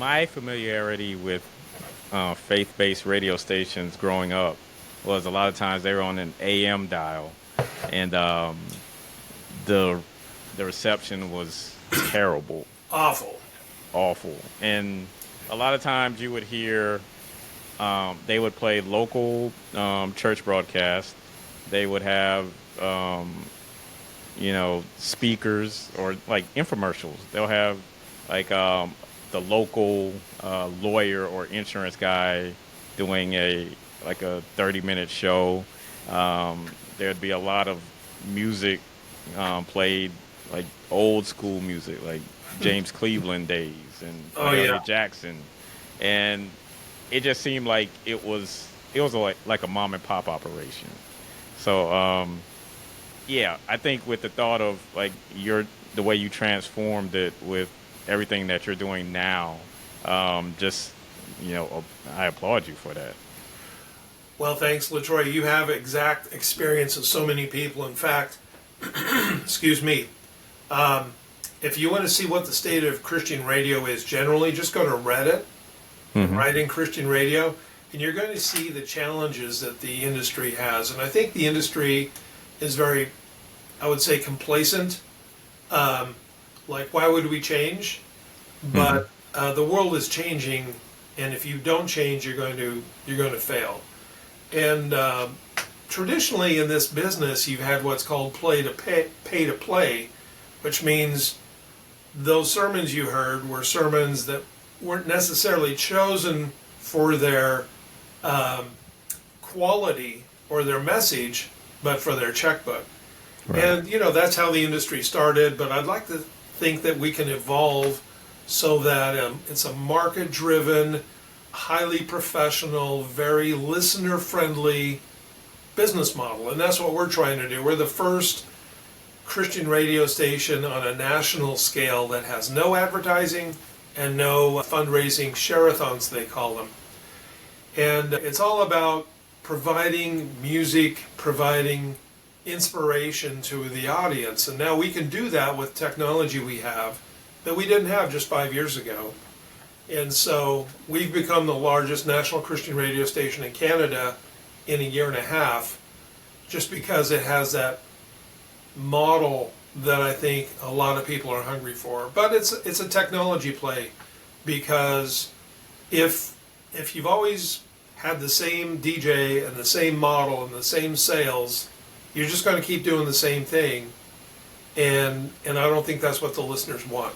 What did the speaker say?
my familiarity with faith-based radio stations growing up was a lot of times they were on an AM dial, and the the reception was terrible, Awful. awful, and a lot of times you would hear they would play local church broadcasts. They would have speakers or like infomercials. They'll have like the local lawyer or insurance guy doing a 30-minute show. There'd be a lot of music played, like old school music, like James Cleveland days and Oh Mahalia yeah. Jackson, and it just seemed like it was like a mom and pop operation. So yeah, I think with the thought of like the way you transformed it with everything that you're doing now, just I applaud you for that. Well, thanks, LeTroy. You have exact experience of so many people. In fact, excuse me. If you want to see what the state of Christian radio is generally, just go to Reddit and write in Christian radio, and you're going to see the challenges that the industry has. And I think the industry is very, I would say, complacent. Like, why would we change? But the world is changing, and if you don't change, you're going to fail. And traditionally in this business, you've had what's called pay to play, which means those sermons you heard were sermons that weren't necessarily chosen for their quality or their message, but for their checkbook. Right. And that's how the industry started. But I'd like to think that we can evolve so that it's a market-driven, highly professional, very listener-friendly business model. And that's what we're trying to do. We're the first Christian radio station on a national scale that has no advertising and no fundraising share-a-thons, they call them. And it's all about providing music, providing inspiration to the audience. And now we can do that with technology we have that we didn't have just 5 years ago. And so we've become the largest national Christian radio station in Canada in a year and a half, just because it has that model that I think a lot of people are hungry for. But it's a technology play, because if you've always had the same DJ and the same model and the same sales, you're just going to keep doing the same thing. And I don't think that's what the listeners want.